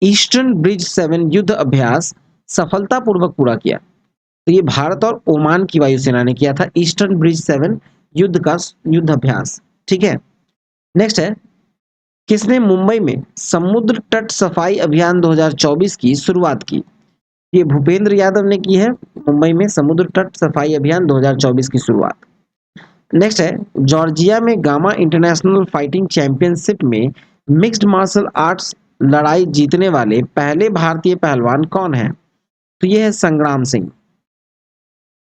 ईस्टर्न ब्रिज 7 युद्ध अभ्यास सफलतापूर्वक पूरा किया? तो ये भारत और ओमान की वायुसेना ने किया था ईस्टर्न ब्रिज 7 युद्ध अभ्यास। ठीक है। नेक्स्ट है, किसने मुंबई में समुद्र तट सफाई अभियान 2024 की शुरुआत की? ये भूपेंद्र यादव ने की है मुंबई में समुद्र तट सफाई अभियान 2024 की शुरुआत। नेक्स्ट है जॉर्जिया में गामा इंटरनेशनल फाइटिंग चैंपियनशिप में मिक्स्ड मार्शल आर्ट्स लड़ाई जीतने वाले पहले भारतीय पहलवान कौन है? तो ये है संग्राम सिंह।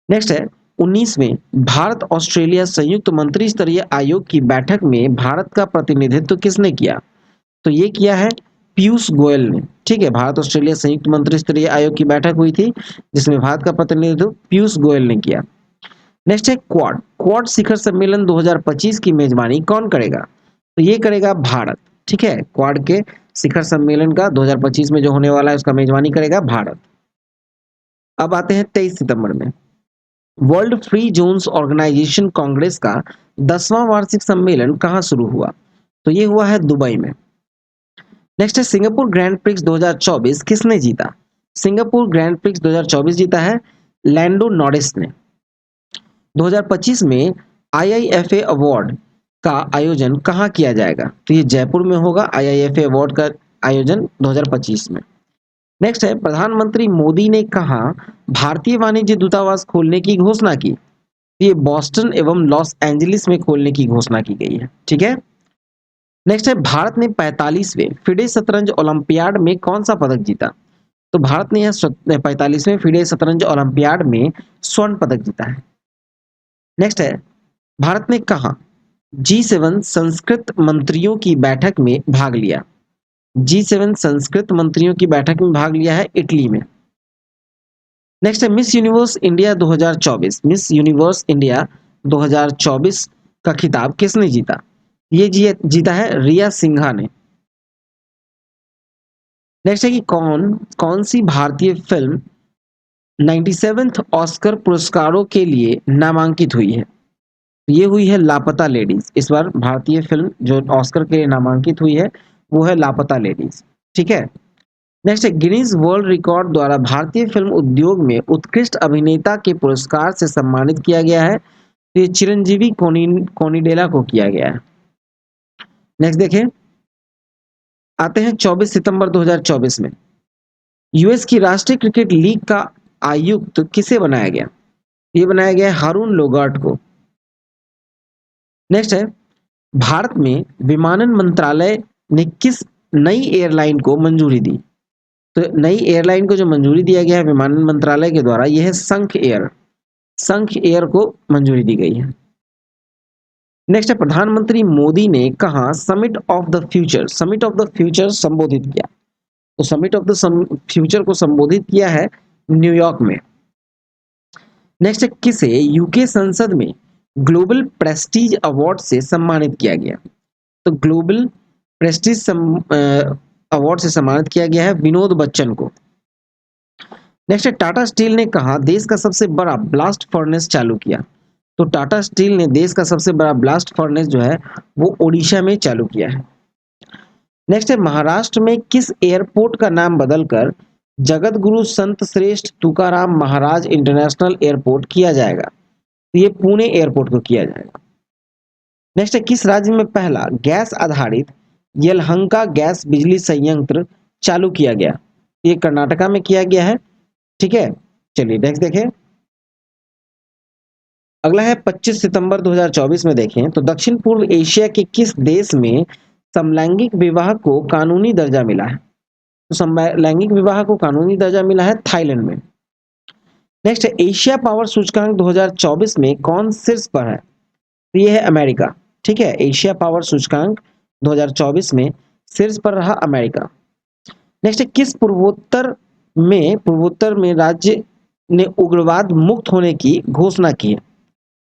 नेक्स्ट है 19वें भारत ऑस्ट्रेलिया संयुक्त मंत्री स्तरीय आयोग की बैठक में भारत का प्रतिनिधित्व किसने किया? तो ये किया है पीयूष गोयल ने। ठीक है, भारत ऑस्ट्रेलिया संयुक्त मंत्री स्तरीय आयोग की बैठक हुई थी जिसमें भारत का प्रतिनिधित्व पीयूष गोयल ने किया। नेक्स्ट है क्वाड क्वाड शिखर सम्मेलन 2025 की मेजबानी कौन करेगा? तो ये करेगा भारत। ठीक है, क्वाड के शिखर सम्मेलन का 2025 में जो होने वाला है उसका मेजबानी करेगा भारत। अब आते हैं 23 सितंबर में World Free Zones Organization Congress का 10वां वार्षिक सम्मेलन कहां शुरू हुआ? तो ये हुआ है दुबई में। नेक्स्ट है सिंगापुर ग्रैंड प्रिक्स 2024 किसने जीता? सिंगापुर ग्रैंड प्रिक्स 2024 जीता है लैंडो नॉरिस ने। 2025 में आईआईएफए अवार्ड का आयोजन कहाँ किया जाएगा? तो ये जयपुर में होगा आईआईएफए अवार्ड का आयोजन 2025 में। नेक्स्ट है प्रधानमंत्री मोदी ने कहा भारतीय वाणिज्य दूतावास खोलने की घोषणा की? ये बॉस्टन एवं लॉस एंजलिस में खोलने की घोषणा की गई है। ठीक है, नेक्स्ट है भारत ने 45वें फिडे शतरंज ओलंपियाड में कौन सा पदक जीता? तो भारत ने यह 45वें फिडे शतरंज ओलंपियाड में स्वर्ण पदक जीता है। नेक्स्ट है भारत ने कहा G7 संस्कृत मंत्रियों की बैठक में भाग लिया? G7 संस्कृत मंत्रियों की बैठक में भाग लिया है इटली में। नेक्स्ट है miss universe India 2024 miss universe India 2024 का खिताब किसने जीता? ये जीता है रिया सिन्हा ने। नेक्स्ट है कि कौन कौन सी भारतीय फिल्म 97th ऑस्कर पुरस्कारों के लिए नामांकित हुई है? ये हुई है लापता लेडीज। इस बार भारतीय फिल्म जो ऑस्कर के लिए नामांकित हुई है वो है लापता लेडीज। ठीक है, नेक्स्ट है गिनीज वर्ल्ड रिकॉर्ड द्वारा भारतीय फिल्म उद्योग में उत्कृष्ट अभिनेता के पुरस्कार से सम्मानित किया गया है। तो ये चिरंजीवी कोनिडेला को किया गया है। नेक्स्ट देखें, आते हैं 24 सितंबर 2024 में यूएस की राष्ट्रीय क्रिकेट लीग का आयुक्त किसे बनाया गया? ये बनाया गया है हारून लोगार्ट को। नेक्स्ट है भारत में विमानन मंत्रालय ने किस नई एयरलाइन को मंजूरी दी? तो नई एयरलाइन को जो मंजूरी दिया गया है विमानन मंत्रालय के द्वारा यह है संख एयर को मंजूरी दी गई है। नेक्स्ट है प्रधानमंत्री मोदी ने कहा समिट ऑफ द फ्यूचर संबोधित किया? तो समिट ऑफ द फ्यूचर को संबोधित किया है न्यूयॉर्क में। नेक्स्ट है किसे यूके संसद में ग्लोबल प्रेस्टीज अवार्ड से सम्मानित किया गया? तो ग्लोबल प्रेस्टीज अवार्ड से सम्मानित किया गया है विनोद बच्चन को। नेक्स्ट है टाटा स्टील ने कहा देश का सबसे बड़ा ब्लास्ट फर्नेस चालू किया? तो टाटा स्टील ने देश का सबसे बड़ा ब्लास्ट फर्नेस जो है वो ओडिशा में चालू किया है। नेक्स्ट है महाराष्ट्र में किस एयरपोर्ट का नाम बदलकर जगत गुरु संत श्रेष्ठ तुकाराम महाराज इंटरनेशनल एयरपोर्ट किया जाएगा? तो ये पुणे एयरपोर्ट को किया जाएगा। नेक्स्ट है किस राज्य में पहला गैस आधारित यलहंका गैस बिजली संयंत्र चालू किया गया? ये कर्नाटका में किया गया है। ठीक है, चलिए नेक्स्ट देखें। अगला है 25 सितंबर 2024 में देखें तो दक्षिण पूर्व एशिया के किस देश में समलैंगिक विवाह को कानूनी दर्जा मिला है? तो समलैंगिक विवाह को कानूनी दर्जा मिला है थाईलैंड में। नेक्स्ट है एशिया पावर सूचकांक 2024 में कौन शीर्ष पर है? तो ये है अमेरिका। ठीक है, एशिया पावर सूचकांक 2024 में शीर्ष पर रहा अमेरिका। नेक्स्ट है किस पूर्वोत्तर में राज्य ने उग्रवाद मुक्त होने की घोषणा की है?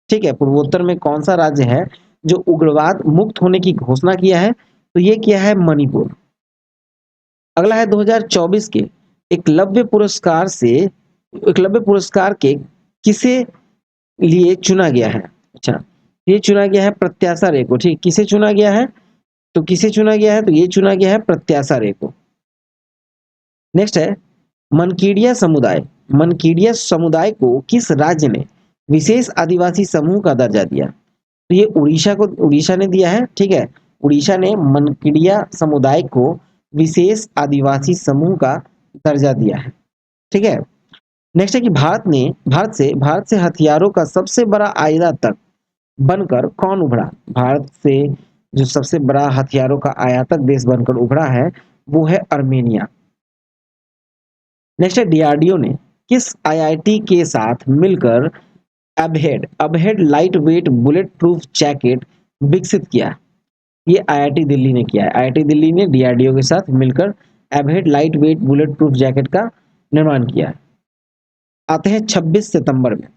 ठीक है, पूर्वोत्तर में कौन सा राज्य है जो उग्रवाद मुक्त होने की घोषणा किया है? तो ये किया है मणिपुर। अगला है 2024 के एकलव्य पुरस्कार के किसे लिए चुना गया है? अच्छा, ये चुना गया है प्रत्याशा रे को। ठीक, किसे चुना गया है? तो किसे चुना गया है? तो ये चुना गया है प्रत्याशा रे को। नेक्स्ट है मनकीडिया समुदाय को किस राज्य ने विशेष आदिवासी समूह का दर्जा दिया? तो ये उड़ीसा ने दिया है। ठीक है, उड़ीसा ने मनकीडिया समुदाय को विशेष आदिवासी समूह का दर्जा दिया है। ठीक है। नेक्स्ट है कि भारत से हथियारों का सबसे बड़ा आयातक बनकर कौन उभरा? भारत से जो सबसे बड़ा हथियारों का आयातक देश बनकर उभरा है वो है अर्मेनिया। नेक्स्ट है डीआरडीओ ने किस आईआईटी के साथ मिलकर Abhed light weight bullet proof jacket विकसित किया? ये आईआईटी दिल्ली ने किया है। आईआईटी दिल्ली ने डीआरडीओ के साथ मिलकर Abhed light weight bullet proof jacket का निर्माण किया है। आते हैं 26 सितंबर में।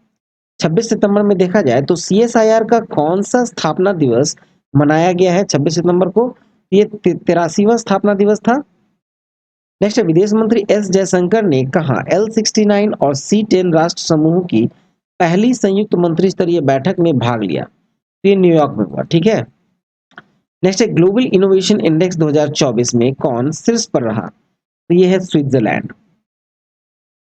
26 सितंबर में देखा जाए तो सीएसआईआर का कौन सा स्थापना दिवस मनाया गया है 26 सितंबर को? ये 83वां स्थापना दिवस था। नेक्स्ट है विदेश मंत्री एस जयशंकर ने कहा L69 और C10 राष्ट्र समूह की पहली संयुक्त मंत्री स्तरीय बैठक में भाग लिया। तो ये न्यूयॉर्क में हुआ। ठीक है। नेक्स्ट है ग्लोबल इनोवेशन इंडेक्स 2024 में कौन शीर्ष पर रहा? तो ये है स्विट्जरलैंड।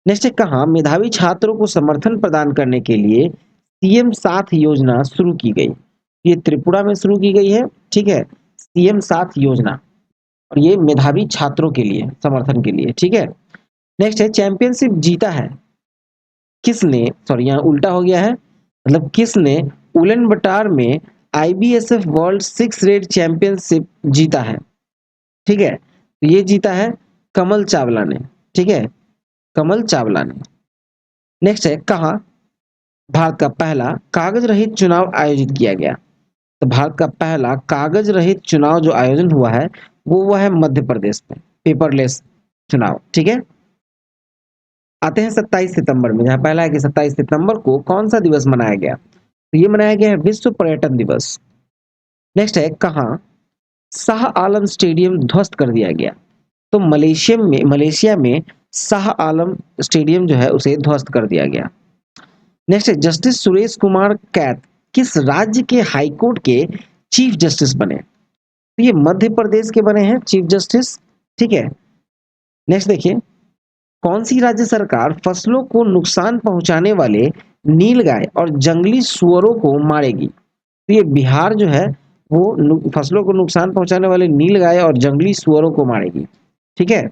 नेक्स्ट है कहा मेधावी छात्रों को समर्थन प्रदान करने के लिए सीएम साथ योजना शुरू की गई? ये त्रिपुरा में शुरू की गई है। ठीक है, सीएम साथ योजना, और ये मेधावी छात्रों के लिए समर्थन के लिए। ठीक है। नेक्स्ट है चैंपियनशिप जीता है किसने, सॉरी यहाँ उल्टा हो गया है, मतलब किसने उलन बटार में आईबीएसएफ वर्ल्ड 6 रेड चैंपियनशिप जीता है? ठीक है, तो ये जीता है कमल चावला ने। ठीक है, कमल चावला ने। नेक्स्ट है कहा भारत का पहला कागज रहित चुनाव आयोजित किया गया? तो भारत का पहला कागज रहित चुनाव जो आयोजन हुआ है वो हुआ है मध्य प्रदेश में, पेपरलेस चुनाव। ठीक है। आते हैं 27 सितंबर में, जहां पहला है कि 27 सितंबर को कौन सा दिवस मनाया गया? तो ये मनाया गया है विश्व पर्यटन दिवस। नेक्स्ट है कहां शाह आलम स्टेडियम ध्वस्त कर दिया गया? तो मलेशिया में शाह आलम स्टेडियम जो है उसे ध्वस्त कर दिया गया। नेक्स्ट है जस्टिस सुरेश कुमार कैत किस राज्य के हाईकोर्ट के चीफ जस्टिस बने? तो ये मध्य प्रदेश के बने हैं चीफ जस्टिस। ठीक है। नेक्स्ट देखिए कौन सी राज्य सरकार फसलों को नुकसान पहुंचाने वाले नीलगाय और जंगली सुअरों को मारेगी? तो ये बिहार जो है वो फसलों को नुकसान पहुंचाने वाले नीलगाय और जंगली सुअरों को मारेगी। ठीक है।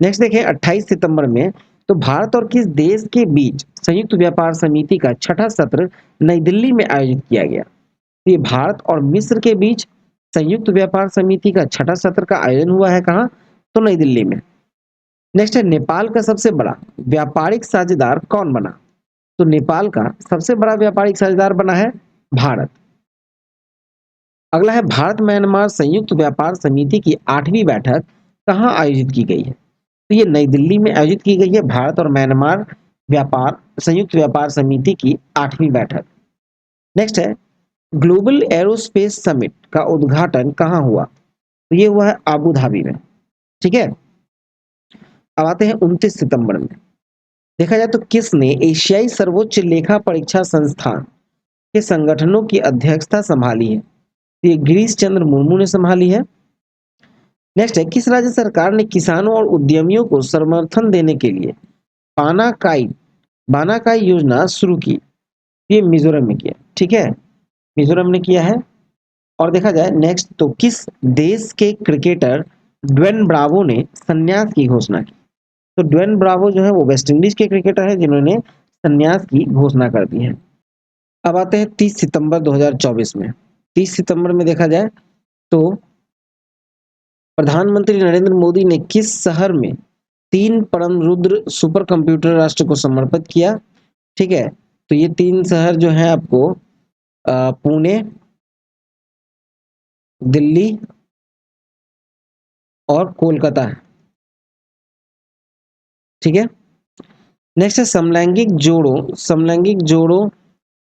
नेक्स्ट देखें 28 सितंबर में तो भारत और किस देश के बीच संयुक्त व्यापार समिति का छठा सत्र नई दिल्ली में आयोजित किया गया? तो ये भारत और मिस्र के बीच संयुक्त व्यापार समिति का छठा सत्र का आयोजन हुआ है कहाँ? तो नई दिल्ली में। नेक्स्ट है नेपाल का सबसे बड़ा व्यापारिक साझेदार कौन बना? तो नेपाल का सबसे बड़ा व्यापारिक साझेदार बना है भारत। अगला है भारत म्यांमार संयुक्त व्यापार समिति की 8वीं बैठक कहाँ आयोजित की गई है? तो ये नई दिल्ली में आयोजित की गई है भारत और म्यांमार संयुक्त व्यापार समिति की 8वीं बैठक। नेक्स्ट है ग्लोबल एरोस्पेस समिट का उद्घाटन कहाँ हुआ? तो ये हुआ है आबू धाबी में। ठीक है। अब आते हैं 29 सितंबर में। देखा जाए तो किसने एशियाई सर्वोच्च लेखा परीक्षा संस्थान के संगठनों की अध्यक्षता संभाली है? तो ये गिरीश चंद्र मुर्मू ने संभाली है। नेक्स्ट है किस राज्य सरकार ने किसानों और उद्यमियों को समर्थन देने के लिए बानाकाई बानाकाई योजना शुरू की? ये मिजोरम में किया। ठीक है, मिजोरम ने किया है। और देखा जाए नेक्स्ट तो किस देश के क्रिकेटर ड्वेन ब्रावो ने संन्यास की घोषणा की? तो ड्वेन ब्रावो जो है वो वेस्ट इंडीज के क्रिकेटर है जिन्होंने संन्यास की घोषणा कर दी है। अब आते हैं 30 सितंबर 2024 में। 30 सितंबर में देखा जाए तो प्रधानमंत्री नरेंद्र मोदी ने किस शहर में 3 परम रुद्र सुपर कंप्यूटर राष्ट्र को समर्पित किया? ठीक है, तो ये 3 शहर जो है आपको पुणे, दिल्ली और कोलकाता है। ठीक है। नेक्स्ट है समलैंगिक जोड़ों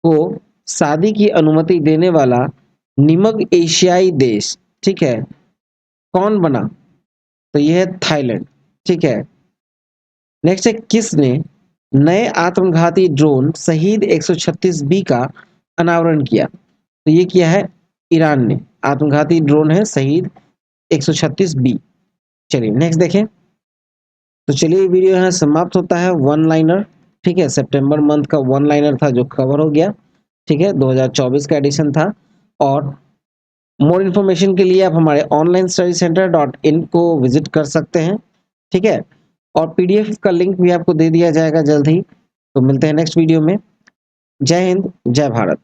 को शादी की अनुमति देने वाला निमग एशियाई देश, ठीक है, कौन बना? तो यह है थाईलैंड। ठीक है। नेक्स्ट है किसने नए आत्मघाती ड्रोन शहीद 136B का अनावरण किया? तो ये किया है ईरान ने। आत्मघाती ड्रोन है शहीद 136B। चलिए नेक्स्ट देखें। तो चलिए वीडियो यहाँ समाप्त होता है। वन लाइनर, ठीक है, सितंबर मंथ का वन लाइनर था जो कवर हो गया। ठीक है, 2024 का एडिशन था। और मोर इन्फॉर्मेशन के लिए आप हमारे onlinestudycenter.in को विजिट कर सकते हैं। ठीक है, और पीडीएफ का लिंक भी आपको दे दिया जाएगा जल्द ही। तो मिलते हैं नेक्स्ट वीडियो में। जय हिंद, जय भारत।